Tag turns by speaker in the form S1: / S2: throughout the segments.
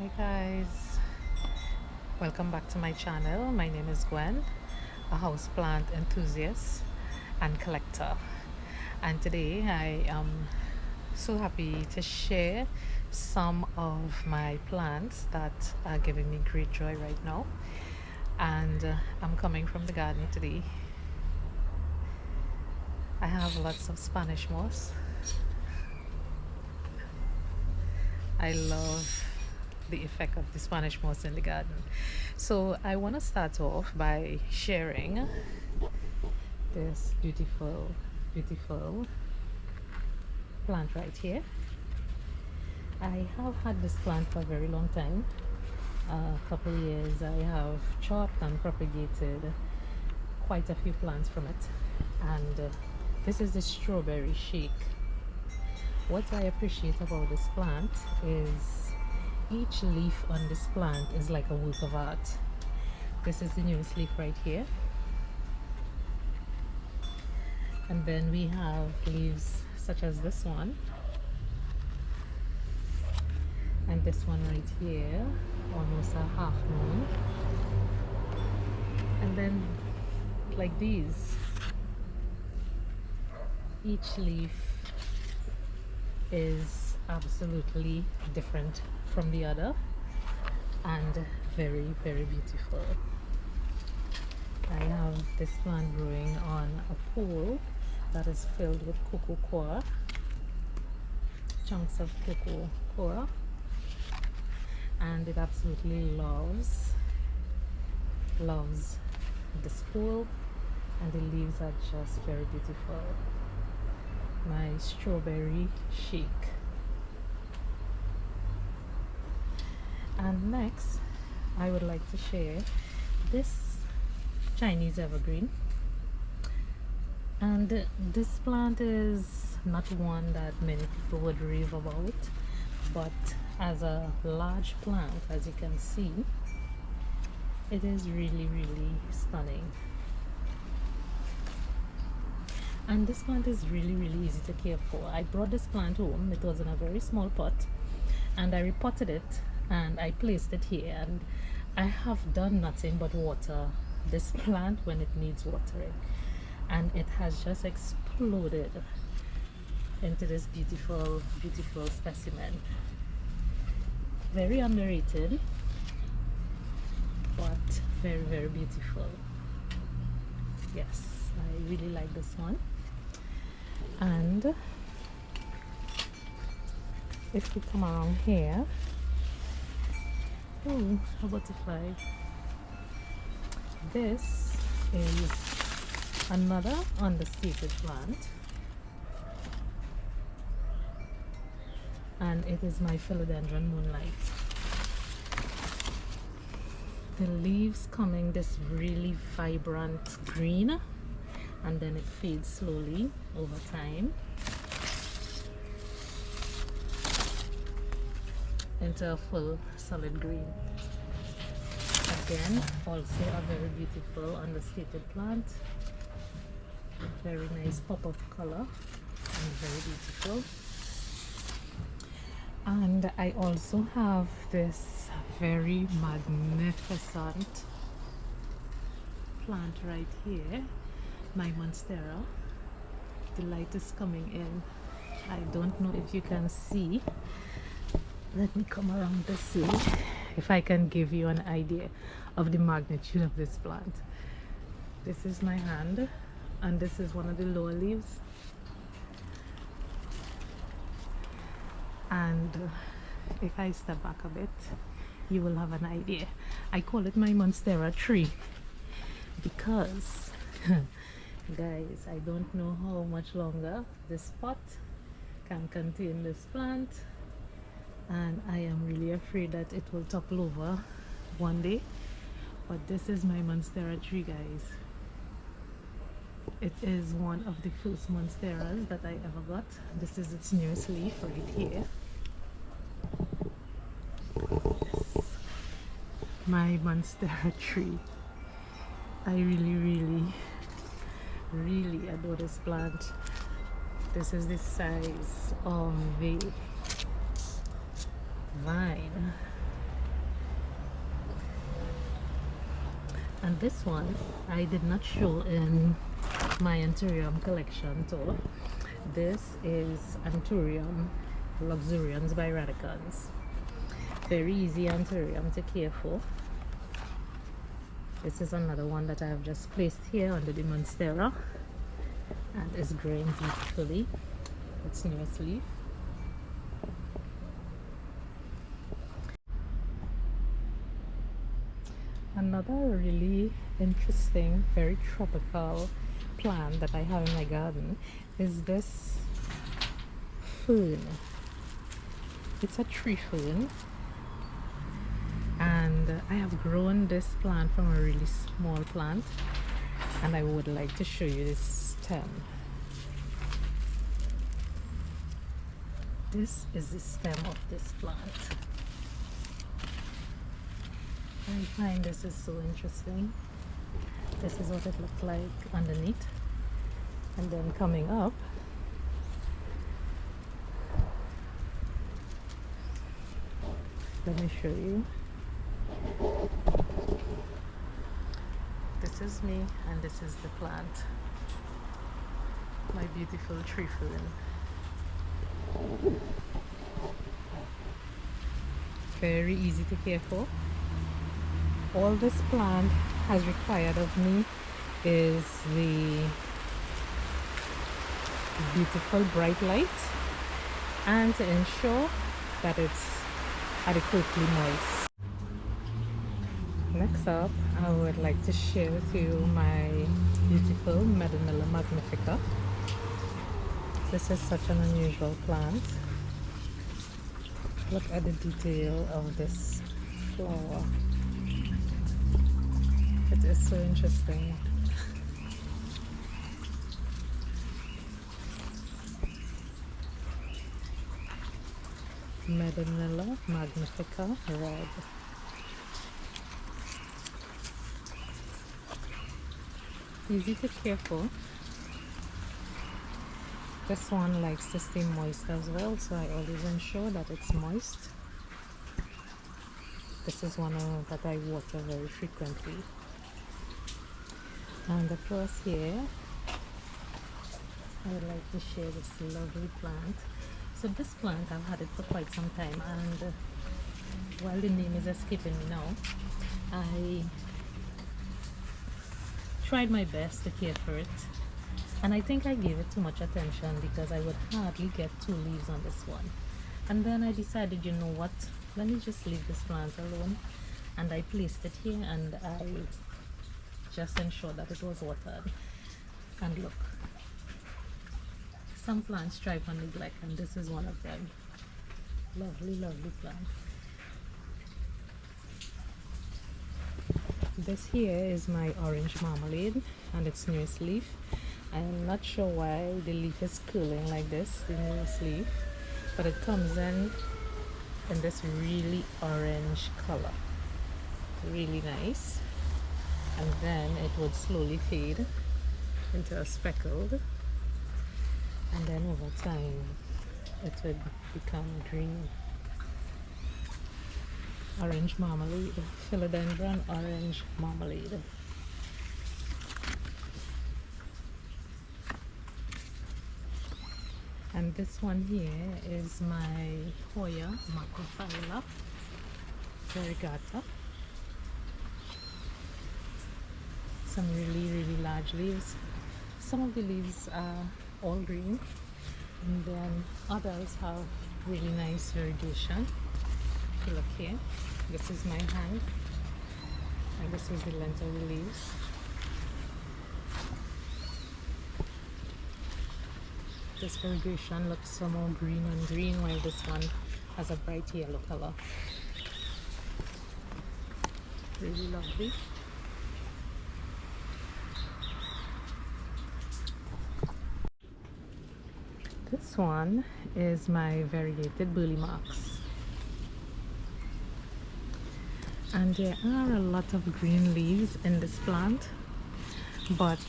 S1: Hey guys, welcome back to my channel. My name is Gwen, a houseplant enthusiast and collector. And today I am so happy to share some of my plants that are giving me great joy right now. And I'm coming from the garden today. I have lots of Spanish moss. I love the effect of the Spanish moss in the garden. So I want to start off by sharing this beautiful plant right here. I have had this plant for a very long time, a couple of years. I have chopped and propagated quite a few plants from it, and this is the strawberry shake. What I appreciate about this plant is each leaf on this plant is like a work of art. This is the newest leaf right here, and then we have leaves such as this one and this one right here, almost a half moon, and then like these. Each leaf is absolutely different from the other and very beautiful. I have this plant growing on a pole that is filled with cocoa coir, chunks of cocoa coir, and it absolutely loves this pole, and the leaves are just very beautiful. My strawberry shake. And next I would like to share this Chinese evergreen, and this plant is not one that many people would rave about, but as a large plant, as you can see, it is really stunning. And this plant is really easy to care for. I brought this plant home. It was in a very small pot, and I repotted it and I placed it here, and I have done nothing but water this plant when it needs watering, and it has just exploded into this beautiful specimen. Very underrated, but very beautiful. Yes, I really like this one. And if we come around here, oh, a butterfly. This is another understated plant, and it is my philodendron moonlight. The leaves coming this really vibrant green, and then it fades slowly over time into a full solid green. Again, also a very beautiful understated plant. Very nice pop of color and very beautiful. And I also have this very magnificent plant right here, my monstera. The light is coming in. I don't know if you can see. Let me come around this way if I can give you an idea of the magnitude of this plant. This is my hand, and this is one of the lower leaves, and if I step back a bit, you will have an idea. I call it my monstera tree because guys, I don't know how much longer this pot can contain this plant, and I am really afraid that it will topple over one day. But this is my monstera tree, guys. It is one of the first monsteras that I ever got. This is its newest leaf right here. Yes. My monstera tree. I really adore this plant. This is the size of the vine. And this one I did not show in my Anthurium collection too. This is Anthurium luxurians by Radicans. Very easy Anthurium to care for. This is another one that I have just placed here under the Monstera and is growing beautifully. Its newest leaf. Another really interesting, very tropical plant that I have in my garden is this fern. It's a tree fern, and I have grown this plant from a really small plant, and I would like to show you this stem. This is the stem of this plant. I find this is so interesting. This is what it looked like underneath, and then coming up, let me show you. This is me and this is the plant, my beautiful tree fern. Very easy to care for. All this plant has required of me is the beautiful bright light and to ensure that it's adequately moist. Next up, I would like to share with you my beautiful Medinilla magnifica. This is such an unusual plant. Look at the detail of this flower. It is so interesting. Medinilla magnifica red. Easy to care for. This one likes to stay moist as well, so I always ensure that it's moist. This is one that I water very frequently. And across here, I would like to share this lovely plant. So this plant, I've had it for quite some time, and while the name is escaping me now, I tried my best to care for it, and I think I gave it too much attention because I would hardly get 2 leaves on this one. And then I decided, you know what, let me just leave this plant alone, and I placed it here and I just ensured that it was watered. And look, some plants thrive on neglect, and this is one of them. Lovely, lovely plant. This here is my orange marmalade and its newest leaf. I'm not sure why the leaf is curling like this, the newest leaf, but it comes in this really orange color. Really nice. And then it would slowly fade into a speckled, and then over time it would become green. Orange marmalade, philodendron orange marmalade. And this one here is my Hoya macrophylla variegata. Some really large leaves. Some of the leaves are all green, and then others have really nice variegation. If you look here, this is my hand, and this is the length of the leaves. This variegation looks some more green on green, while this one has a bright yellow color. Really lovely. This one is my variegated burley marks, and there are a lot of green leaves in this plant, but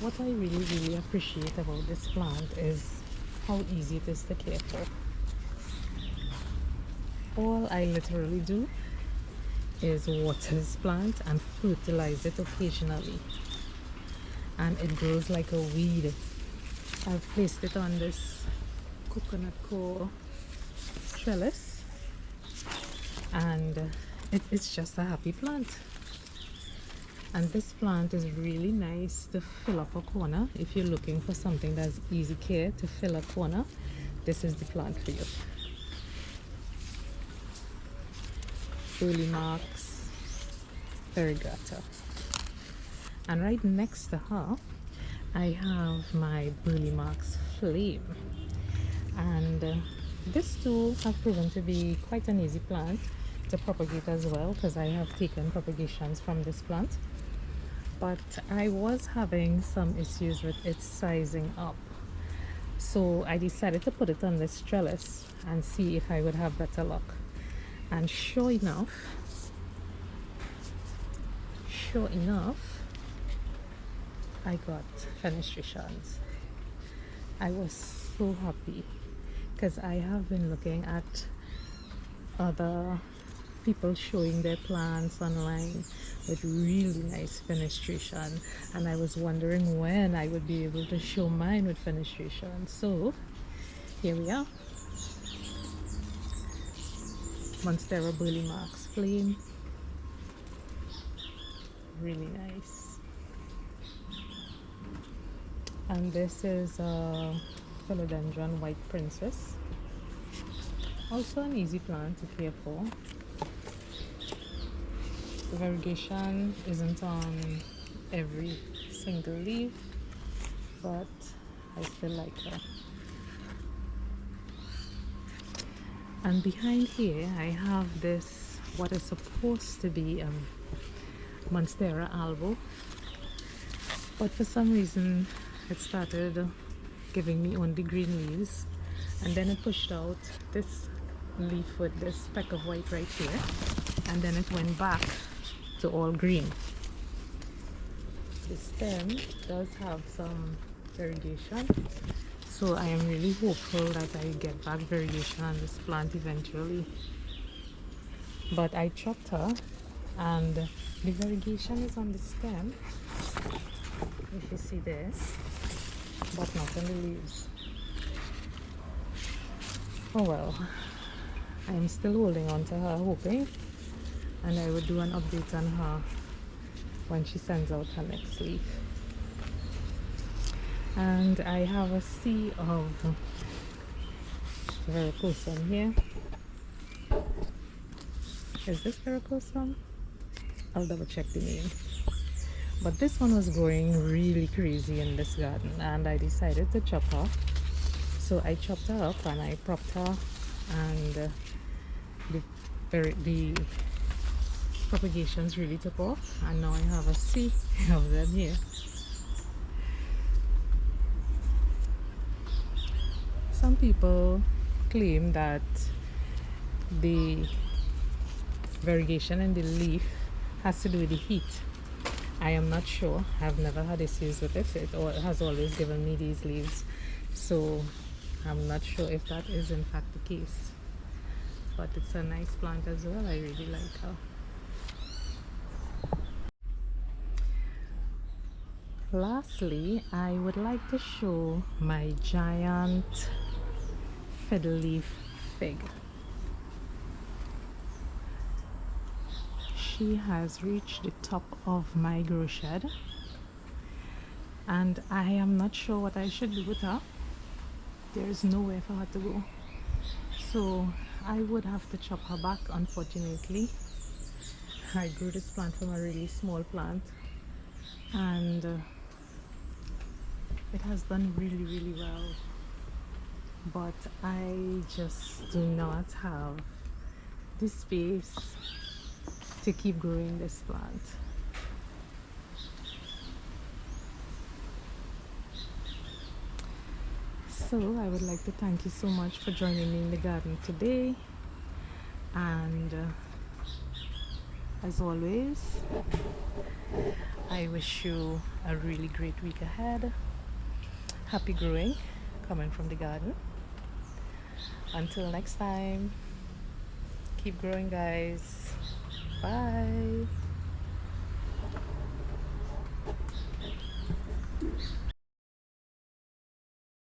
S1: what I really appreciate about this plant is how easy it is to care for. All I literally do is water this plant and fertilize it occasionally, and it grows like a weed. I've placed it on this coconut core trellis, and it's just a happy plant. And this plant is really nice to fill up a corner. If you're looking for something that's easy care to fill a corner, this is the plant for you. Burley Marks variegata. And right next to her, I have my Burley Marks Flame. And this too have proven to be quite an easy plant to propagate as well, because I have taken propagations from this plant. But I was having some issues with its sizing up, so I decided to put it on this trellis and see if I would have better luck. And sure enough, I got fenestrations. I was so happy because I have been looking at other people showing their plants online with really nice fenestration, and I was wondering when I would be able to show mine with fenestration. So here we are. Monstera Burley Marks Flame. Really nice. And this is a Philodendron White Princess. Also an easy plant to care for. The variegation isn't on every single leaf, but I still like her. And behind here I have this, what is supposed to be Monstera albo, but for some reason it started giving me only green leaves, and then it pushed out this leaf with this speck of white right here, and then it went back to all green. The stem does have some variegation, so I am really hopeful that I get back variegation on this plant eventually. But I chopped her, and the variegation is on the stem, if you see this, but not on the leaves. Oh well, I am still holding on to her, hoping, and I will do an update on her when she sends out her next leaf. And I have a sea of verrucosum here. Is this verrucosum? I'll double check the name. But this one was growing really crazy in this garden, and I decided to chop her. So I chopped her up and I propped her, and the propagations really took off, and now I have a sea of them here. Some people claim that the variegation in the leaf has to do with the heat. I am not sure. I've never had issues with it. It has always given me these leaves, so I'm not sure if that is in fact the case. But it's a nice plant as well. I really like her. Lastly, I would like to show my giant fiddle leaf fig. She has reached the top of my grow shed, and I am not sure what I should do with her. There is nowhere for her to go, so I would have to chop her back, unfortunately. I grew this plant from a really small plant, and it has done really well, but I just do not have the space to keep growing this plant. So I would like to thank you so much for joining me in the garden today, and as always, I wish you a really great week ahead. Happy growing, coming from the garden. Until next time, keep growing, guys. Bye.